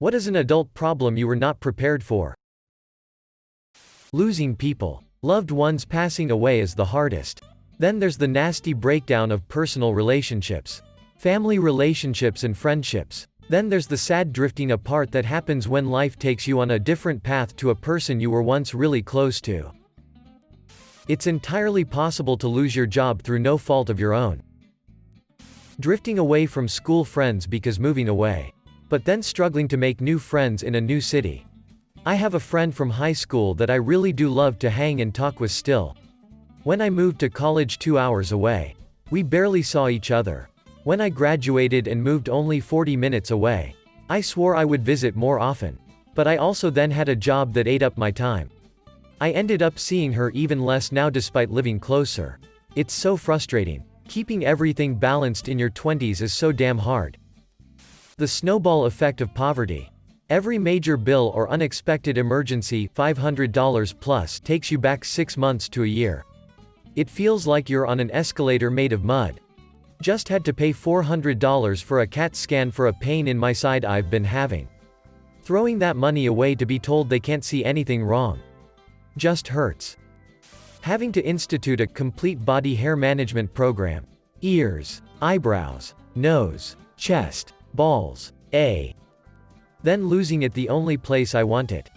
What is an adult problem you were not prepared for? Losing people. Loved ones passing away is the hardest. Then there's the nasty breakdown of personal relationships. Family relationships and friendships. Then there's the sad drifting apart that happens when life takes you on a different path to a person you were once really close to. It's entirely possible to lose your job through no fault of your own. Drifting away from school friends because moving away. But then struggling to make new friends in a new city. I have a friend from high school that I really do love to hang and talk with still. When I moved to college 2 hours away, we barely saw each other. When I graduated and moved only 40 minutes away, I swore I would visit more often. But I also then had a job that ate up my time. I ended up seeing her even less now despite living closer. It's so frustrating. Keeping everything balanced in your 20s is so damn hard. The snowball effect of poverty. Every major bill or unexpected emergency, $500 plus, takes you back 6 months to a year. It feels like you're on an escalator made of mud. Just had to pay $400 for a CAT scan for a pain in my side I've been having. Throwing that money away to be told they can't see anything wrong. Just hurts. Having to institute a complete body hair management program. Ears, eyebrows, nose, chest, balls, then losing it the only place I want it.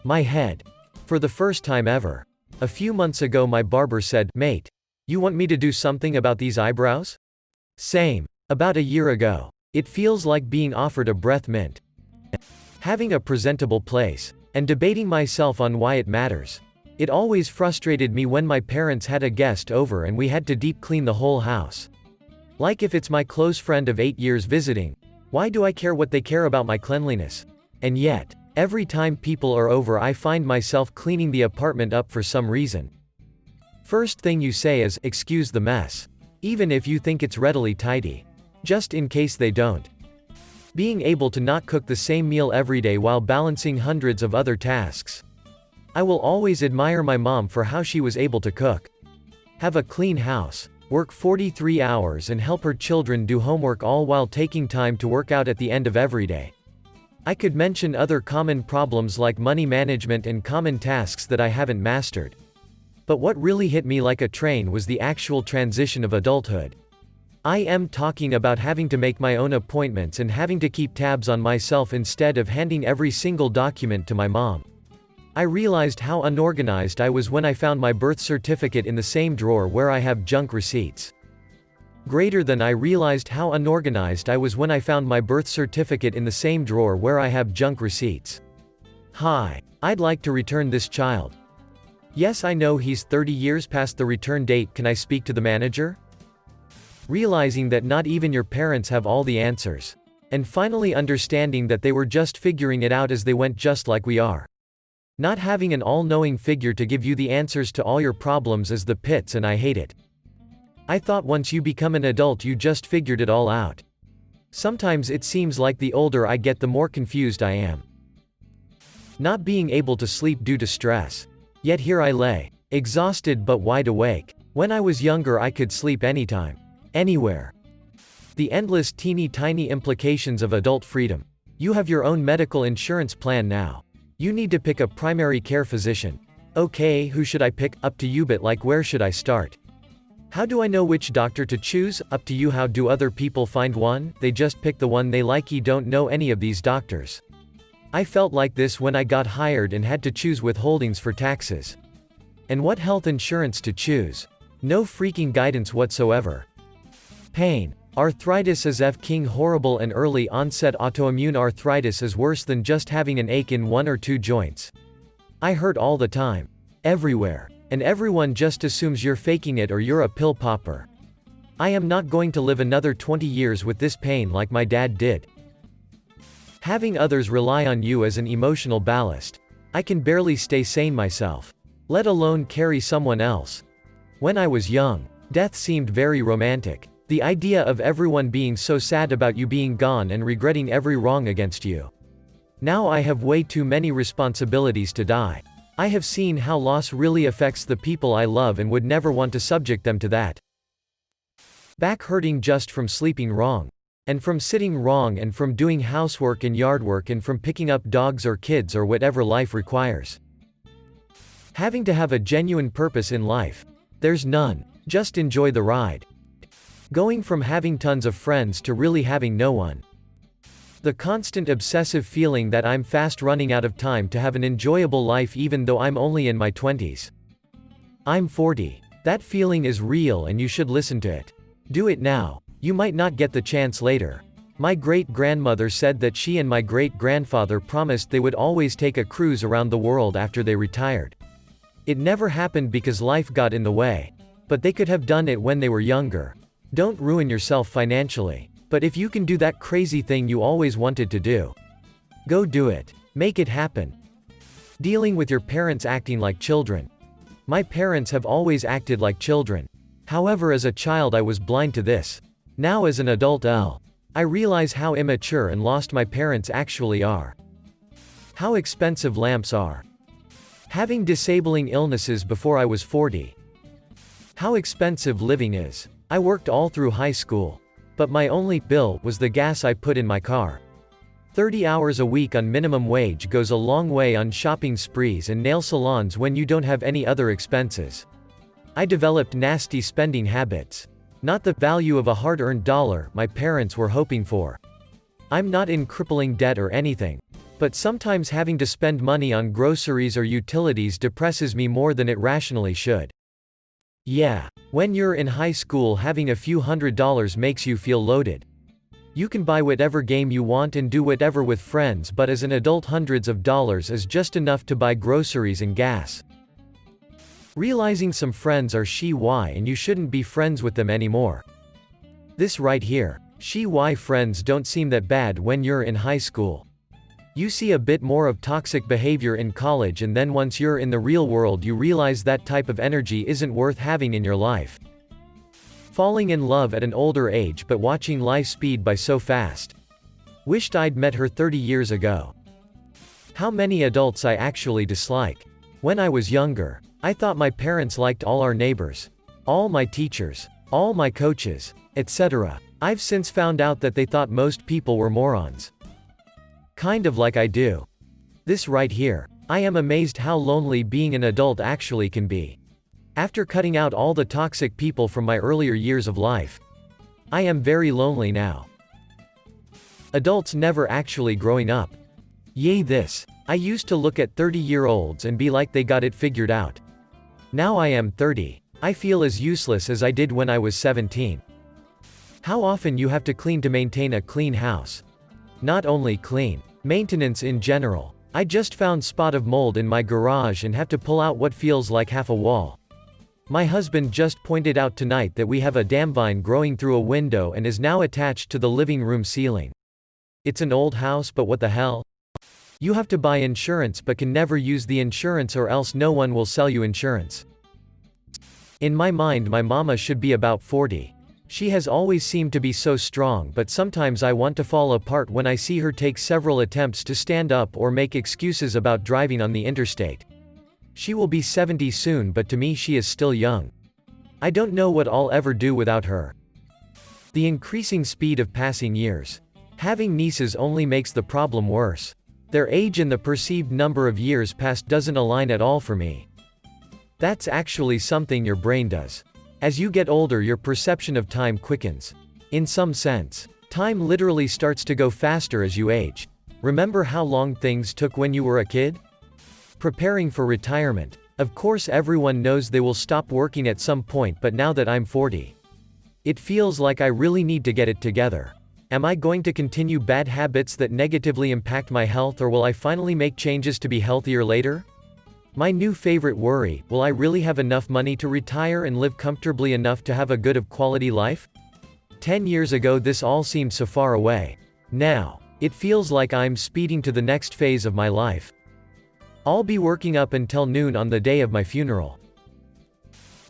My head. For the first time ever. A few months ago my barber said, "Mate, you want me to do something about these eyebrows?" Same. About a year ago. It feels like being offered a breath mint. Having a presentable place. And debating myself on why it matters. It always frustrated me when my parents had a guest over and we had to deep clean the whole house. Like if it's my close friend of 8 years visiting, why do I care what they care about my cleanliness? And yet, every time people are over I find myself cleaning the apartment up for some reason. First thing you say is, "Excuse the mess." Even if you think it's readily tidy. Just in case they don't. Being able to not cook the same meal every day while balancing hundreds of other tasks. I will always admire my mom for how she was able to cook. Have a clean house. Work 43 hours and help her children do homework all while taking time to work out at the end of every day. I could mention other common problems like money management and common tasks that I haven't mastered. But what really hit me like a train was the actual transition of adulthood. I am talking about having to make my own appointments and having to keep tabs on myself instead of handing every single document to my mom. I realized how unorganized I was when I found my birth certificate in the same drawer where I have junk receipts. Greater than I realized how unorganized I was when I found my birth certificate in the same drawer where I have junk receipts. Hi. I'd like to return this child. Yes, I know he's 30 years past the return date. Can I speak to the manager? Realizing that not even your parents have all the answers. And finally understanding that they were just figuring it out as they went, just like we are. Not having an all-knowing figure to give you the answers to all your problems is the pits, and I hate it. I thought once you become an adult you just figured it all out. Sometimes it seems like the older I get the more confused I am. Not being able to sleep due to stress. Yet here I lay, exhausted but wide awake. When I was younger I could sleep anytime. Anywhere. The endless teeny tiny implications of adult freedom. You have your own medical insurance plan now. You need to pick a primary care physician. Okay, who should I pick? Up to you, but like where should I start? How do I know which doctor to choose? Up to you. How do other people find one? They just pick the one they like. You don't know any of these doctors. I felt like this when I got hired and had to choose withholdings for taxes. And what health insurance to choose. No freaking guidance whatsoever. Pain. Arthritis is f***ing horrible, and early onset autoimmune arthritis is worse than just having an ache in one or two joints. I hurt all the time. Everywhere. And everyone just assumes you're faking it or you're a pill popper. I am not going to live another 20 years with this pain like my dad did. Having others rely on you as an emotional ballast. I can barely stay sane myself. Let alone carry someone else. When I was young, death seemed very romantic. The idea of everyone being so sad about you being gone and regretting every wrong against you. Now I have way too many responsibilities to die. I have seen how loss really affects the people I love and would never want to subject them to that. Back hurting just from sleeping wrong. And from sitting wrong and from doing housework and yard work and from picking up dogs or kids or whatever life requires. Having to have a genuine purpose in life. There's none. Just enjoy the ride. Going from having tons of friends to really having no one. The constant obsessive feeling that I'm fast running out of time to have an enjoyable life even though I'm only in my 20s. I'm 40. That feeling is real and you should listen to it. Do it now. You might not get the chance later. My great-grandmother said that she and my great-grandfather promised they would always take a cruise around the world after they retired. It never happened because life got in the way. But they could have done it when they were younger. Don't ruin yourself financially. But if you can do that crazy thing you always wanted to do, go do it. Make it happen. Dealing with your parents acting like children. My parents have always acted like children. However, as a child I was blind to this. Now as an adult, I realize how immature and lost my parents actually are. How expensive lamps are. Having disabling illnesses before I was 40. How expensive living is. I worked all through high school. But my only bill was the gas I put in my car. 30 hours a week on minimum wage goes a long way on shopping sprees and nail salons when you don't have any other expenses. I developed nasty spending habits. Not the value of a hard-earned dollar my parents were hoping for. I'm not in crippling debt or anything. But sometimes having to spend money on groceries or utilities depresses me more than it rationally should. Yeah. When you're in high school, having a few $100s makes you feel loaded. You can buy whatever game you want and do whatever with friends, but as an adult hundreds of dollars is just enough to buy groceries and gas. Realizing some friends are why and you shouldn't be friends with them anymore. This right here. Why friends don't seem that bad when you're in high school. You see a bit more of toxic behavior in college, and then once you're in the real world you realize that type of energy isn't worth having in your life. Falling in love at an older age but watching life speed by so fast. Wished I'd met her 30 years ago. How many adults I actually dislike. When I was younger, I thought my parents liked all our neighbors, all my teachers, all my coaches, etc. I've since found out that they thought most people were morons. Kind of like I do. This right here. I am amazed how lonely being an adult actually can be. After cutting out all the toxic people from my earlier years of life, I am very lonely now. Adults never actually growing up. Yay this. I used to look at 30-year-olds and be like they got it figured out. Now I am 30. I feel as useless as I did when I was 17. How often you have to clean to maintain a clean house. Not only clean. Maintenance in general. I just found spot of mold in my garage and have to pull out what feels like half a wall. My husband just pointed out tonight that we have a damn vine growing through a window and is now attached to the living room ceiling. It's an old house, but what the hell? You have to buy insurance but can never use the insurance or else no one will sell you insurance. In my mind my mama should be about 40. She has always seemed to be so strong, but sometimes I want to fall apart when I see her take several attempts to stand up or make excuses about driving on the interstate. She will be 70 soon, but to me she is still young. I don't know what I'll ever do without her. The increasing speed of passing years. Having nieces only makes the problem worse. Their age and the perceived number of years passed doesn't align at all for me. That's actually something your brain does. As you get older your perception of time quickens. In some sense. Time literally starts to go faster as you age. Remember how long things took when you were a kid? Preparing for retirement. Of course everyone knows they will stop working at some point, but now that I'm 40, it feels like I really need to get it together. Am I going to continue bad habits that negatively impact my health, or will I finally make changes to be healthier later? My new favorite worry, will I really have enough money to retire and live comfortably enough to have a good of quality life? 10 years ago this all seemed so far away. Now, it feels like I'm speeding to the next phase of my life. I'll be working up until noon on the day of my funeral.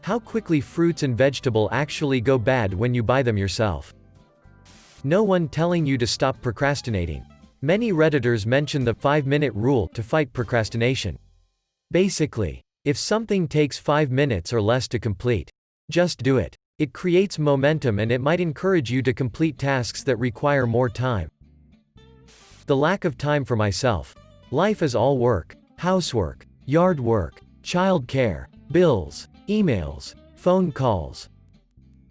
How quickly fruits and vegetables actually go bad when you buy them yourself. No one telling you to stop procrastinating. Many Redditors mention the 5-minute rule to fight procrastination. Basically, if something takes 5 minutes or less to complete, just do it. It creates momentum and it might encourage you to complete tasks that require more time. The lack of time for myself. Life is all work, housework, yard work, child care, bills, emails, phone calls.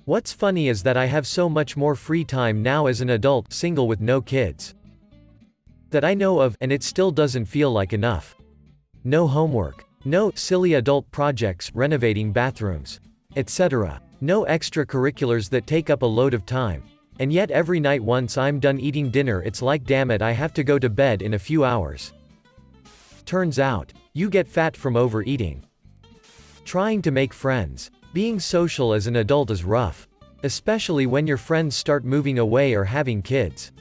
What's funny is that I have so much more free time now as an adult, single with no kids, that I know of, and it still doesn't feel like enough. No homework. No silly adult projects, renovating bathrooms, etc. No extracurriculars that take up a load of time. And yet every night once I'm done eating dinner it's like damn it I have to go to bed in a few hours. Turns out, you get fat from overeating. Trying to make friends. Being social as an adult is rough. Especially when your friends start moving away or having kids.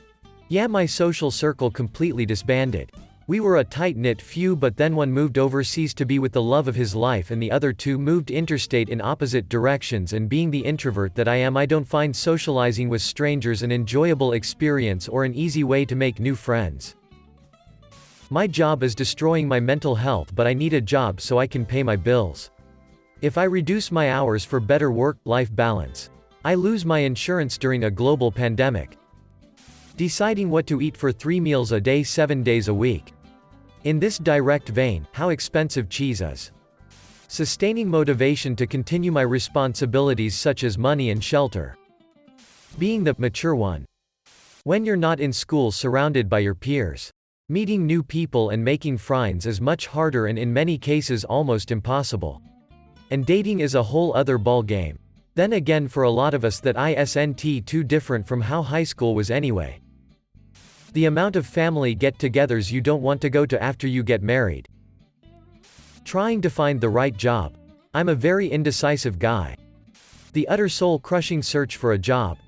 Yeah, my social circle completely disbanded. We were a tight-knit few, but then one moved overseas to be with the love of his life and the other two moved interstate in opposite directions, and being the introvert that I am, I don't find socializing with strangers an enjoyable experience or an easy way to make new friends. My job is destroying my mental health, but I need a job so I can pay my bills. If I reduce my hours for better work-life balance, I lose my insurance during a global pandemic. Deciding what to eat for 3 meals a day 7 days a week. In this direct vein, how expensive cheese is. Sustaining motivation to continue my responsibilities such as money and shelter. Being the mature one. When you're not in school surrounded by your peers. Meeting new people and making friends is much harder and in many cases almost impossible. And dating is a whole other ball game. Then again, for a lot of us that isn't too different from how high school was anyway. The amount of family get-togethers you don't want to go to after you get married. Trying to find the right job. I'm a very indecisive guy. The utter soul-crushing search for a job.